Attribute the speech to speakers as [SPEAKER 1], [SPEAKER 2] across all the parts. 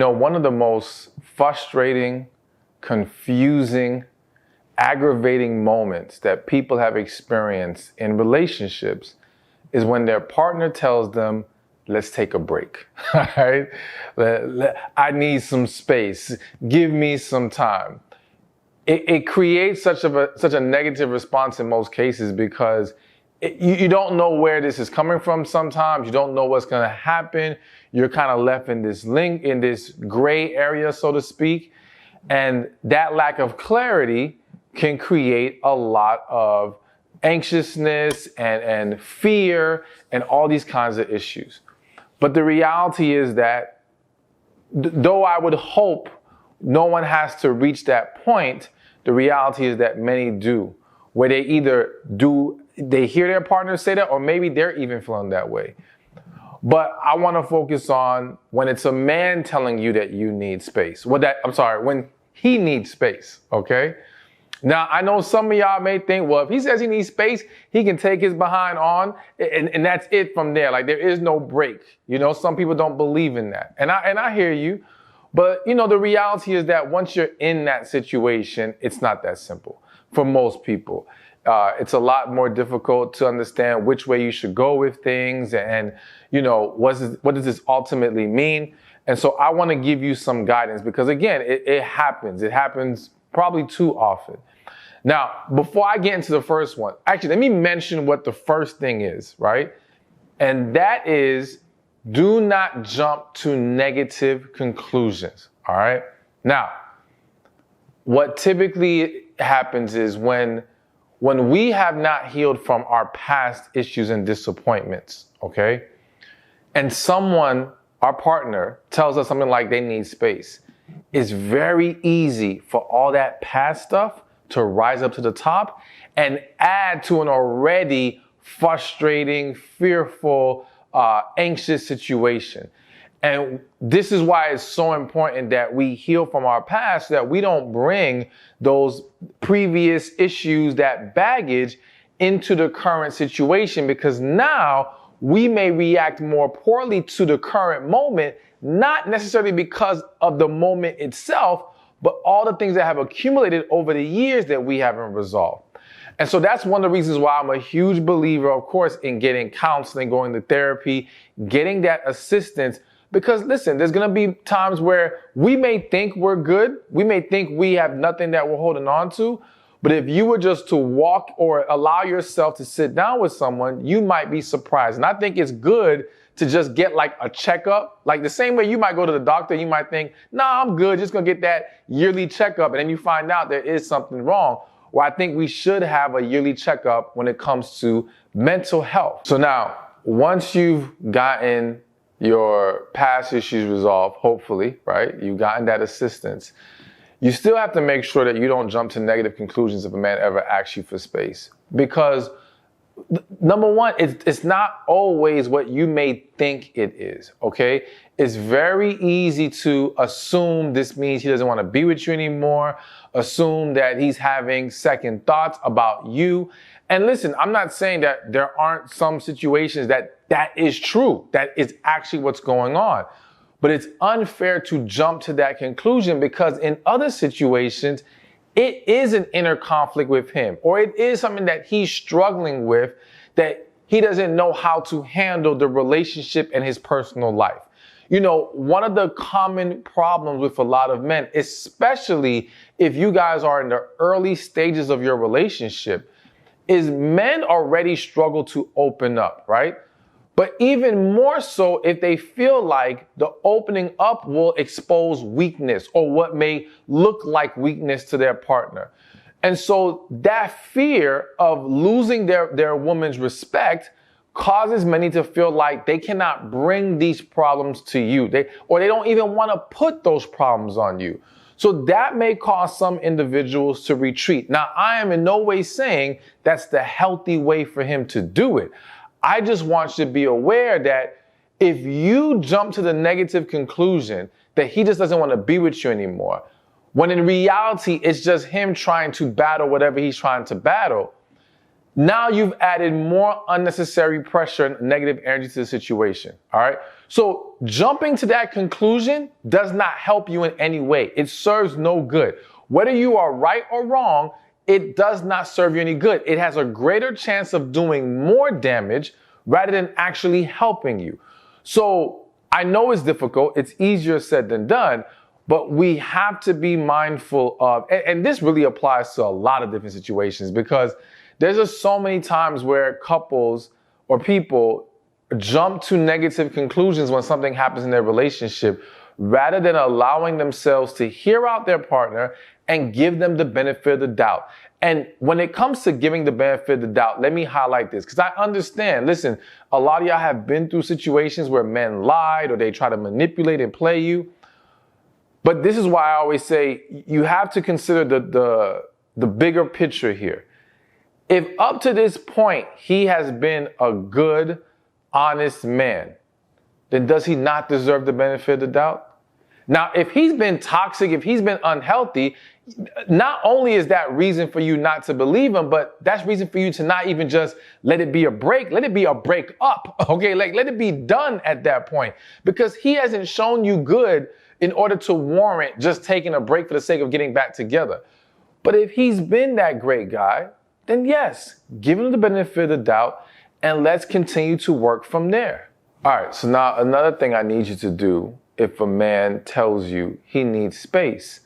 [SPEAKER 1] One of the most frustrating, confusing, aggravating moments that people have experienced in relationships is when their partner tells them, let's take a break, all right? I need some space. Give me some time. It creates such a negative response in most cases because you don't know where this is coming from sometimes. You don't know what's going to happen. You're kind of left in this gray area, so to speak. And that lack of clarity can create a lot of anxiousness and fear and all these kinds of issues. But the reality is that though I would hope no one has to reach that point, the reality is that many do, where they either they hear their partner say that, or maybe they're even feeling that way. But I want to focus on when it's a man telling you that you need space. When he needs space, okay? Now, I know some of y'all may think, well, if he says he needs space, he can take his behind on, and that's it from there. Like, there is no break. Some people don't believe in that. And I hear you. But, the reality is that once you're in that situation, it's not that simple for most people. It's a lot more difficult to understand which way you should go with things and what does this ultimately mean? And so I want to give you some guidance because, again, it happens. It happens probably too often. Now, before I get into the first one, actually, let me mention what the first thing is, right? And that is, do not jump to negative conclusions, all right? Now, what typically happens is when we have not healed from our past issues and disappointments, okay? And someone, our partner, tells us something like they need space, it's very easy for all that past stuff to rise up to the top and add to an already frustrating, fearful, anxious situation. And this is why it's so important that we heal from our past, so that we don't bring those previous issues, that baggage, into the current situation, because now we may react more poorly to the current moment, not necessarily because of the moment itself, but all the things that have accumulated over the years that we haven't resolved. And so that's one of the reasons why I'm a huge believer, of course, in getting counseling, going to therapy, getting that assistance. Because listen, there's going to be times where we may think we're good. We may think we have nothing that we're holding on to. But if you were just to walk or allow yourself to sit down with someone, you might be surprised. And I think it's good to just get like a checkup. Like the same way you might go to the doctor, you might think, nah, I'm good, just going to get that yearly checkup. And then you find out there is something wrong. Well, I think we should have a yearly checkup when it comes to mental health. So now, once you've gotten your past issues resolved, hopefully, right? You've gotten that assistance. You still have to make sure that you don't jump to negative conclusions if a man ever asks you for space. Because number one, it's not always what you may think it is, okay? It's very easy to assume this means he doesn't want to be with you anymore, assume that he's having second thoughts about you. And listen, I'm not saying that there aren't some situations that is true, that is actually what's going on. But it's unfair to jump to that conclusion because in other situations, it is an inner conflict with him, or it is something that he's struggling with that he doesn't know how to handle the relationship and his personal life. One of the common problems with a lot of men, especially if you guys are in the early stages of your relationship, is men already struggle to open up, right? But even more so if they feel like the opening up will expose weakness or what may look like weakness to their partner. And so that fear of losing their woman's respect causes many to feel like they cannot bring these problems to you. They don't even want to put those problems on you. So that may cause some individuals to retreat. Now, I am in no way saying that's the healthy way for him to do it. I just want you to be aware that if you jump to the negative conclusion that he just doesn't want to be with you anymore, when in reality, it's just him trying to battle whatever he's trying to battle, now you've added more unnecessary pressure and negative energy to the situation, all right? So jumping to that conclusion does not help you in any way. It serves no good. Whether you are right or wrong, it does not serve you any good. It has a greater chance of doing more damage rather than actually helping you. So I know it's difficult. It's easier said than done, but we have to be mindful of, and this really applies to a lot of different situations, because there's just so many times where couples or people jump to negative conclusions when something happens in their relationship rather than allowing themselves to hear out their partner and give them the benefit of the doubt. And when it comes to giving the benefit of the doubt, let me highlight this, because I understand, listen, a lot of y'all have been through situations where men lied or they try to manipulate and play you. But this is why I always say you have to consider the bigger picture here. If up to this point he has been a good, honest man, then does he not deserve the benefit of the doubt? Now, if he's been toxic, if he's been unhealthy, not only is that reason for you not to believe him, but that's reason for you to not even just let it be a break. Let it be a break up, okay? Like, let it be done at that point, because he hasn't shown you good in order to warrant just taking a break for the sake of getting back together. But if he's been that great guy, then yes, give him the benefit of the doubt and let's continue to work from there. All right, so now another thing I need you to do if a man tells you he needs space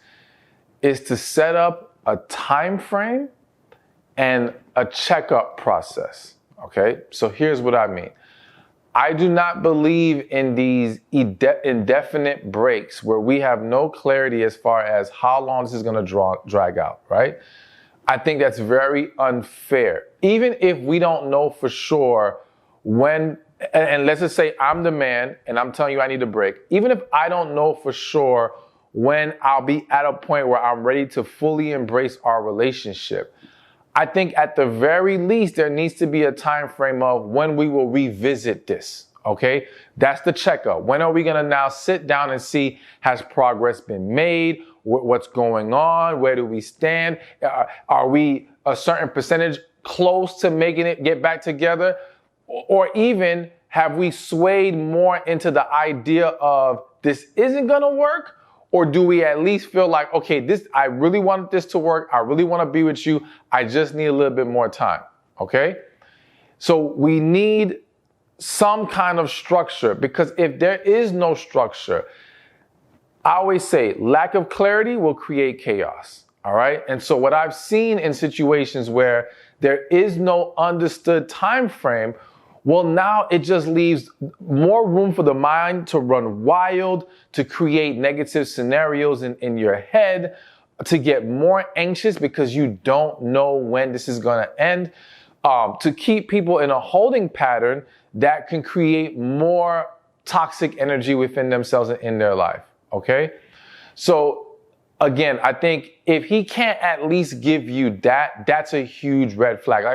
[SPEAKER 1] is to set up a time frame and a checkup process, okay? So here's what I mean. I do not believe in these indefinite breaks where we have no clarity as far as how long this is gonna drag out, right? I think that's very unfair. Even if we don't know for sure when, and let's just say I'm the man and I'm telling you I need a break. Even if I don't know for sure when I'll be at a point where I'm ready to fully embrace our relationship, I think at the very least there needs to be a time frame of when we will revisit this, okay? That's the checkup. When are we gonna now sit down and see, has progress been made? What's going on? Where do we stand? Are we a certain percentage close to making it get back together? Or even have we swayed more into the idea of this isn't gonna work? Or do we at least feel like, okay, I really want this to work. I really want to be with you. I just need a little bit more time, okay? So we need some kind of structure, because if there is no structure, I always say lack of clarity will create chaos, all right? And so what I've seen in situations where there is no understood time frame, well, now it just leaves more room for the mind to run wild, to create negative scenarios in your head, to get more anxious because you don't know when this is going to end, to keep people in a holding pattern that can create more toxic energy within themselves and in their life, okay? So again, I think if he can't at least give you that, that's a huge red flag.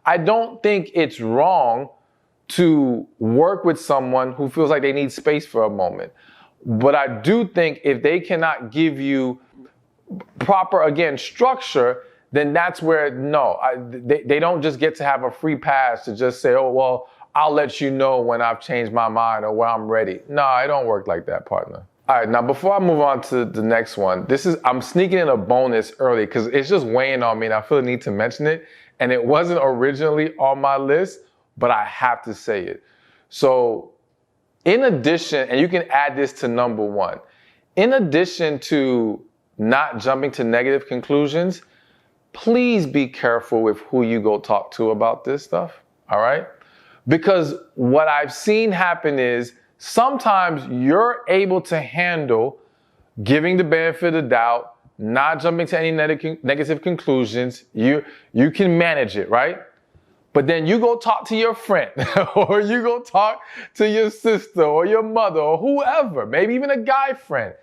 [SPEAKER 1] I don't think it's wrong to work with someone who feels like they need space for a moment. But I do think if they cannot give you proper, again, structure, then that's where, they don't just get to have a free pass to just say, oh, well, I'll let you know when I've changed my mind or when I'm ready. No, it don't work like that, partner. All right, now before I move on to the next one, I'm sneaking in a bonus early because it's just weighing on me and I feel the need to mention it. And it wasn't originally on my list, but I have to say it. So in addition, and you can add this to number one, in addition to not jumping to negative conclusions, please be careful with who you go talk to about this stuff, all right? Because what I've seen happen is sometimes you're able to handle giving the benefit of the doubt, not jumping to any negative conclusions. You can manage it, right? But then you go talk to your friend or you go talk to your sister or your mother or whoever, maybe even a guy friend.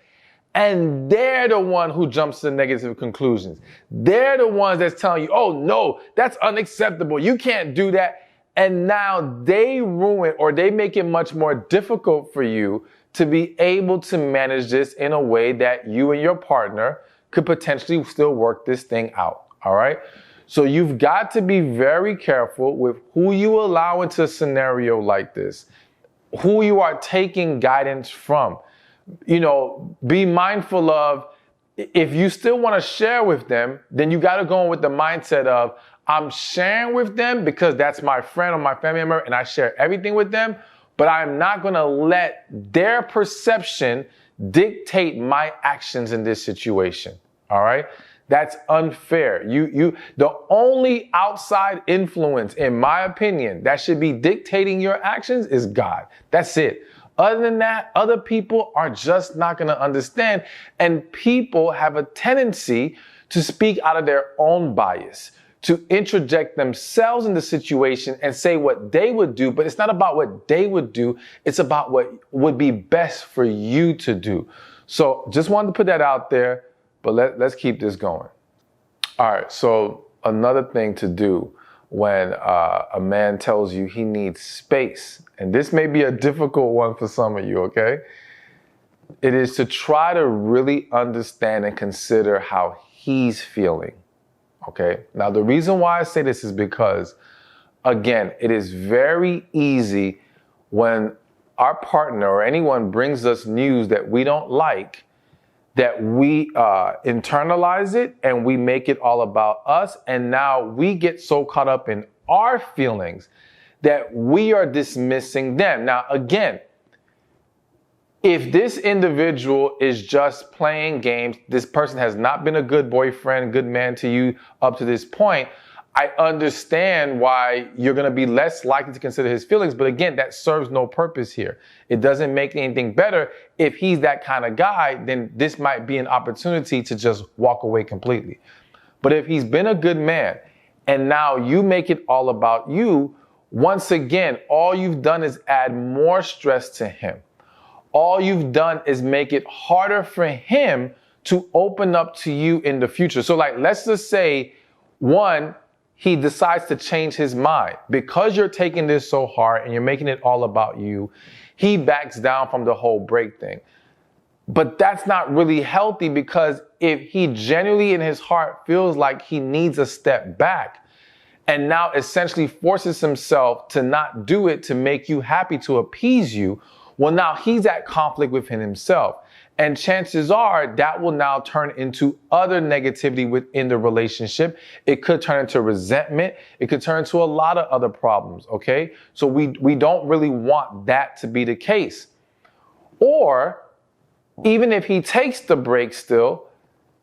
[SPEAKER 1] And they're the one who jumps to negative conclusions. They're the ones that's telling you, oh no, that's unacceptable. You can't do that. And now they ruin or they make it much more difficult for you to be able to manage this in a way that you and your partner could potentially still work this thing out, all right? So you've got to be very careful with who you allow into a scenario like this. who you are taking guidance from. Be mindful of, if you still want to share with them, then you got to go in with the mindset of, I'm sharing with them because that's my friend or my family member and I share everything with them, but I'm not going to let their perception dictate my actions in this situation. All right? That's unfair. The only outside influence, in my opinion, that should be dictating your actions is God. That's it. Other than that, other people are just not going to understand. And people have a tendency to speak out of their own bias, to interject themselves in the situation and say what they would do. But it's not about what they would do. It's about what would be best for you to do. So just wanted to put that out there, but let's keep this going. All right. So another thing to do when a man tells you he needs space, and this may be a difficult one for some of you, okay? It is to try to really understand and consider how he's feeling, okay? Now, the reason why I say this is because, again, it is very easy when our partner or anyone brings us news that we don't like, that we internalize it and we make it all about us. And now we get so caught up in our feelings that we are dismissing them. Now, again, if this individual is just playing games, this person has not been a good boyfriend, good man to you up to this point, I understand why you're going to be less likely to consider his feelings. But again, that serves no purpose here. It doesn't make anything better. If he's that kind of guy, then this might be an opportunity to just walk away completely. But if he's been a good man and now you make it all about you, once again, all you've done is add more stress to him. All you've done is make it harder for him to open up to you in the future. So let's just say, one, he decides to change his mind. Because you're taking this so hard and you're making it all about you, he backs down from the whole break thing. But that's not really healthy, because if he genuinely in his heart feels like he needs a step back and now essentially forces himself to not do it to make you happy, to appease you, well, now he's at conflict within himself. And chances are that will now turn into other negativity within the relationship. It could turn into resentment. It could turn into a lot of other problems, okay? So we don't really want that to be the case. Or even if he takes the break still,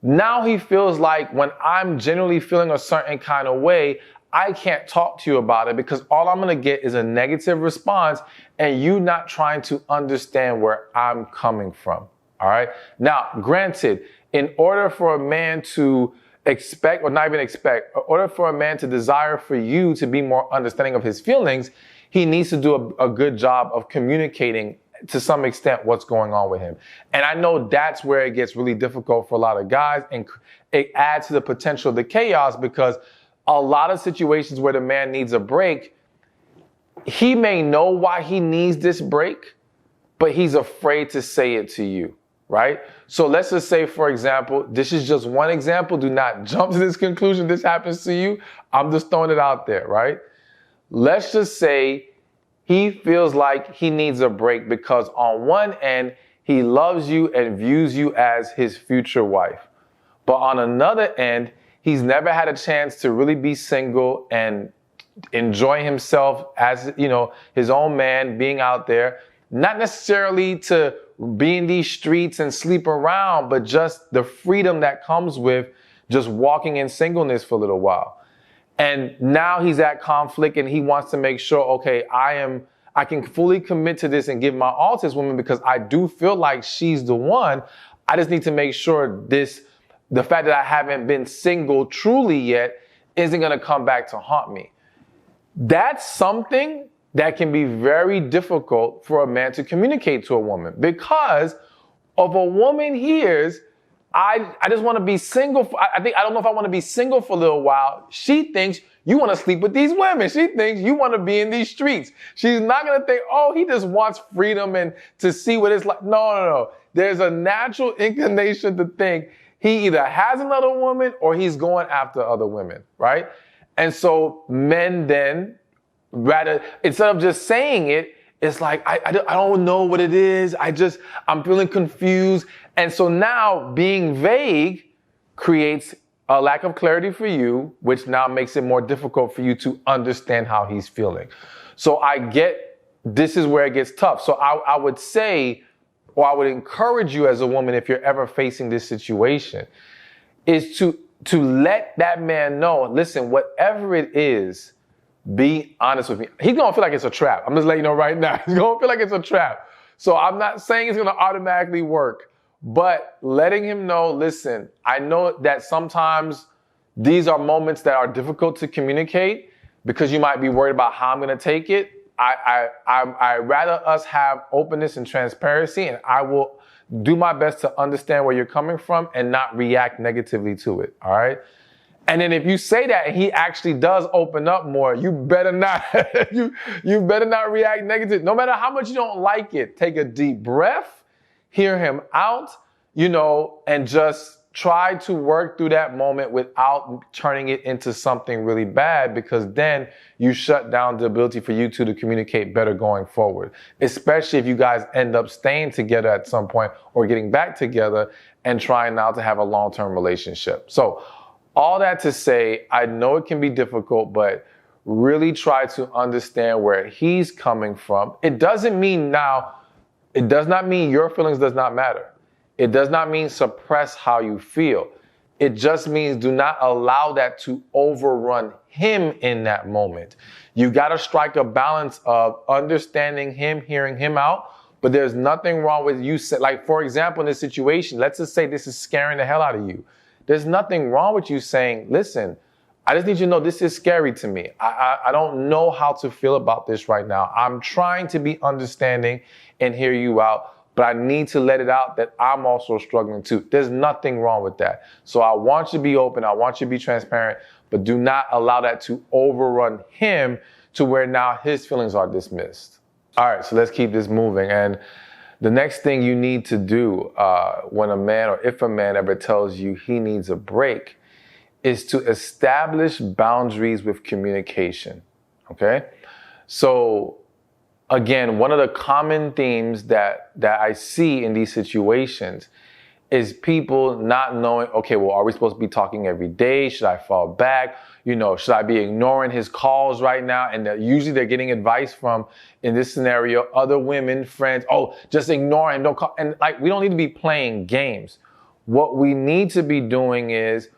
[SPEAKER 1] now he feels like, when I'm genuinely feeling a certain kind of way, I can't talk to you about it because all I'm going to get is a negative response and you not trying to understand where I'm coming from. All right. Now, granted, in order for a man to expect, or not even expect, in order for a man to desire for you to be more understanding of his feelings, he needs to do a good job of communicating to some extent what's going on with him. And I know that's where it gets really difficult for a lot of guys, and it adds to the potential of the chaos, because a lot of situations where the man needs a break, he may know why he needs this break, but he's afraid to say it to you. Right? So let's just say, for example, this is just one example. Do not jump to this conclusion. This happens to you. I'm just throwing it out there, right? Let's just say he feels like he needs a break because on one end, he loves you and views you as his future wife. But on another end, he's never had a chance to really be single and enjoy himself as, his own man, being out there, not necessarily to be in these streets and sleep around, but just the freedom that comes with just walking in singleness for a little while. And now he's at conflict and he wants to make sure, okay, I can fully commit to this and give my all to this woman because I do feel like she's the one. I just need to make sure the fact that I haven't been single truly yet isn't going to come back to haunt me. That's something that can be very difficult for a man to communicate to a woman, because if a woman hears, I just want to be single. I don't know if I want to be single for a little while. She thinks you want to sleep with these women. She thinks you want to be in these streets. She's not going to think, oh, he just wants freedom and to see what it's like. No. There's a natural inclination to think he either has another woman or he's going after other women, right? And so men then, rather, instead of just saying it, it's like, I don't know what it is. I'm feeling confused. And so now being vague creates a lack of clarity for you, which now makes it more difficult for you to understand how he's feeling. So I get this is where it gets tough. So I would say, or I would encourage you as a woman, if you're ever facing this situation, is to let that man know, listen, whatever it is, be honest with me. He's gonna feel like it's a trap. I'm just letting you know right now. He's gonna feel like it's a trap. So I'm not saying it's gonna automatically work, but letting him know, listen, I know that sometimes these are moments that are difficult to communicate because you might be worried about how I'm gonna take it. I rather us have openness and transparency, and I will do my best to understand where you're coming from and not react negatively to it. All right. And then if you say that and he actually does open up more, you better not, you better not react negative. No matter how much you don't like it, take a deep breath, hear him out, and just try to work through that moment without turning it into something really bad, because then you shut down the ability for you two to communicate better going forward, especially if you guys end up staying together at some point or getting back together and trying now to have a long-term relationship. So all that to say, I know it can be difficult, but really try to understand where he's coming from. It does not mean your feelings does not matter. It does not mean suppress how you feel. It just means do not allow that to overrun him in that moment. You got to strike a balance of understanding him, hearing him out, but there's nothing wrong with you. Like, for example, in this situation, let's just say this is scaring the hell out of you. There's nothing wrong with you saying, listen, I just need you to know this is scary to me. I don't know how to feel about this right now. I'm trying to be understanding and hear you out, but I need to let it out that I'm also struggling too. There's nothing wrong with that. So I want you to be open. I want you to be transparent, but do not allow that to overrun him to where now his feelings are dismissed. All right, so let's keep this moving. And the next thing you need to do when a man, or if a man ever tells you he needs a break, is to establish boundaries with communication, okay? So again, one of the common themes that I see in these situations is people not knowing, okay, well, are we supposed to be talking every day? Should I fall back? Should I be ignoring his calls right now? And usually they're getting advice from, in this scenario, other women, friends, just ignore him, don't call. And we don't need to be playing games. What we need to be doing is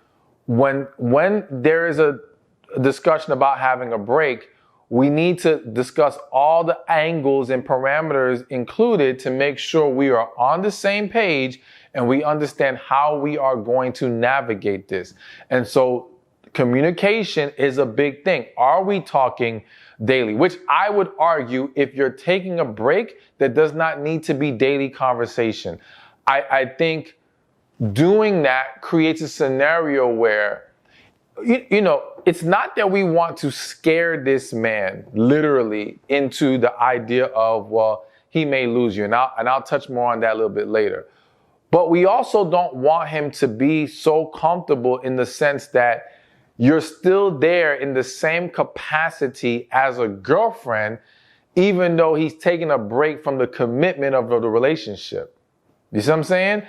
[SPEAKER 1] when there is a discussion about having a break, we need to discuss all the angles and parameters included to make sure we are on the same page and we understand how we are going to navigate this. And so communication is a big thing. Are we talking daily? Which I would argue, if you're taking a break, that does not need to be daily conversation. I think doing that creates a scenario where, it's not that we want to scare this man literally into the idea of, well, he may lose you. And I'll touch more on that a little bit later. But we also don't want him to be so comfortable in the sense that you're still there in the same capacity as a girlfriend, even though he's taking a break from the commitment of the relationship. You see what I'm saying?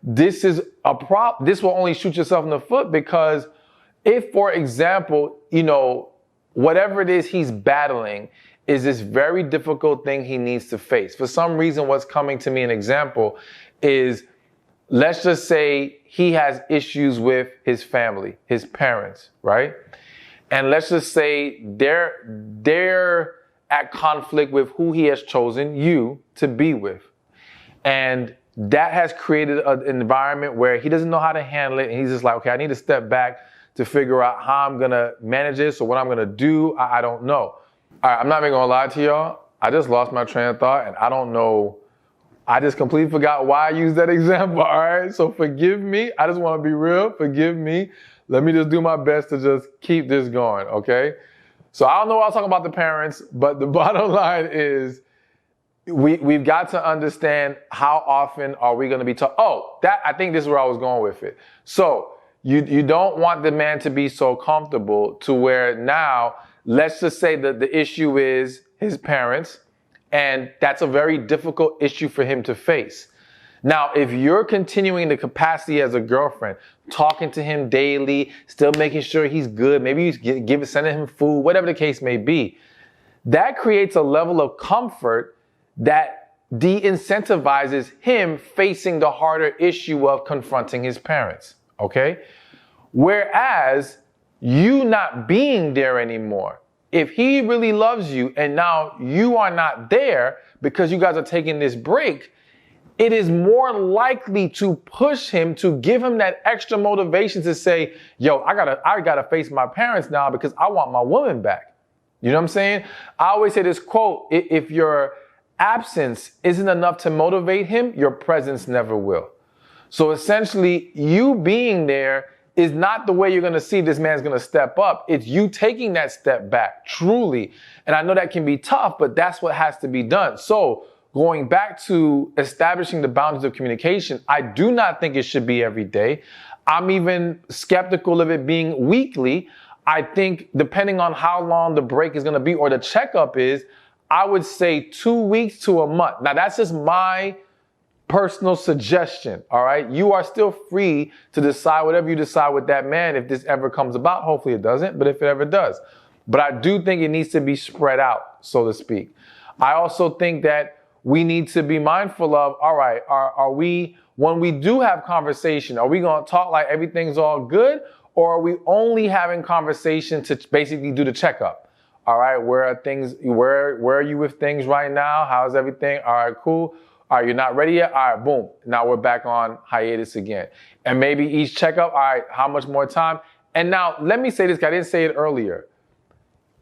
[SPEAKER 1] This is a problem. This will only shoot yourself in the foot, because if, for example, whatever it is he's battling is this very difficult thing he needs to face. For some reason, what's coming to me, an example, is, let's just say he has issues with his family, his parents, right? And let's just say they're at conflict with who he has chosen you to be with. And that has created an environment where he doesn't know how to handle it. And he's just like, okay, I need to step back to figure out how I'm going to manage this or what I'm going to do. I don't know. All right, I'm not even going to lie to y'all. I just lost my train of thought, and I don't know. I just completely forgot why I used that example. All right, so forgive me. I just want to be real. Forgive me. Let me just do my best to just keep this going, okay? So I don't know why I was talking about the parents, but the bottom line is we've got to understand how often are we going to be I think this is where I was going with it. So you don't want the man to be so comfortable to where now, let's just say that the issue is his parents, And that's a very difficult issue for him to face. Now, if you're continuing the capacity as a girlfriend, talking to him daily, still making sure he's good, maybe you sending him food, whatever the case may be, that creates a level of comfort that de-incentivizes him facing the harder issue of confronting his parents, okay? Whereas you not being there anymore, if he really loves you and now you are not there because you guys are taking this break, it is more likely to push him, to give him that extra motivation to say, yo, I gotta face my parents now because I want my woman back. You know what I'm saying? I always say this quote, if your absence isn't enough to motivate him, your presence never will. So essentially, you being there is not the way you're gonna see this man's gonna step up. It's you taking that step back, truly. And I know that can be tough, but that's what has to be done. So going back to establishing the boundaries of communication, I do not think it should be every day. I'm even skeptical of it being weekly. I think depending on how long the break is gonna be or the checkup is, I would say 2 weeks to a month. Now that's just my personal suggestion, all right? You are still free to decide whatever you decide with that man if this ever comes about. Hopefully it doesn't, but if it ever does. But I do think it needs to be spread out, so to speak. I also think that we need to be mindful of, all right, are we, when we do have conversation, are we gonna talk like everything's all good? Or are we only having conversation to basically do the checkup? All right, where are you with things right now? How's everything? All right, cool. All right, you're not ready yet? All right, boom. Now we're back on hiatus again. And maybe each checkup, all right, how much more time? And now let me say this, 'cause I didn't say it earlier.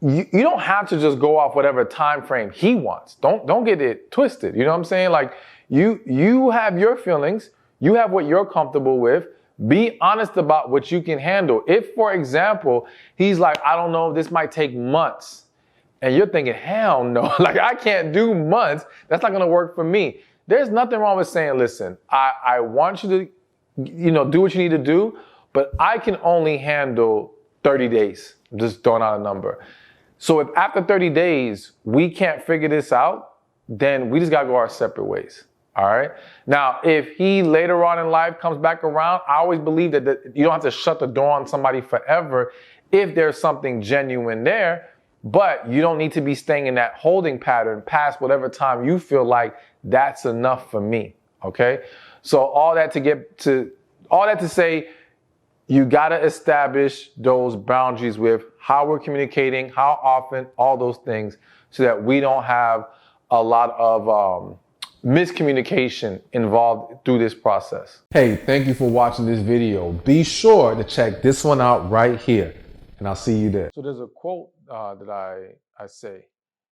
[SPEAKER 1] You don't have to just go off whatever time frame he wants. Don't get it twisted. You know what I'm saying? Like you have your feelings, you have what you're comfortable with. Be honest about what you can handle. If, for example, he's like, I don't know, this might take months. And you're thinking, hell no, like I can't do months. That's not gonna work for me. There's nothing wrong with saying, listen, I want you to, do what you need to do, but I can only handle 30 days. I'm just throwing out a number. So if after 30 days, we can't figure this out, then we just gotta go our separate ways, all right? Now, if he later on in life comes back around, I always believe that you don't have to shut the door on somebody forever if there's something genuine there, but you don't need to be staying in that holding pattern past whatever time you feel like that's enough for me, okay? So all that to say, you gotta establish those boundaries with how we're communicating, how often, all those things, so that we don't have a lot of miscommunication involved through this process. Hey, thank you for watching this video. Be sure to check this one out right here, and I'll see you there. So there's a quote that I say,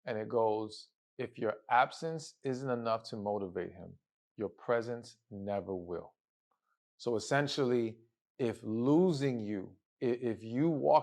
[SPEAKER 1] and it goes, if your absence isn't enough to motivate him, your presence never will. So essentially, if losing you, if you walk